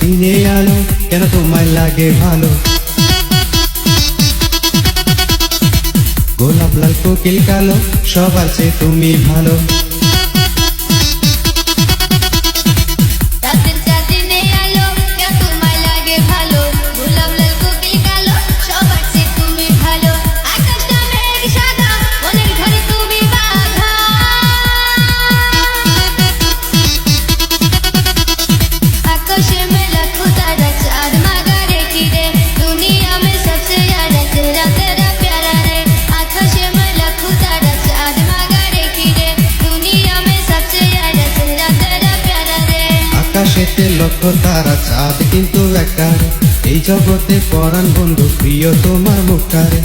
দিনে আলো কেন তোমায় লাগে ভালো। গোলাপ লাল কোকিল কালো সবার চেয়ে তুমি ভালো। আকাশেতে লক্ষ তারা চাঁদ কিন্তু একারে, এই জগতে পরাণ বন্ধু প্রিয় তোমার মুখটারে।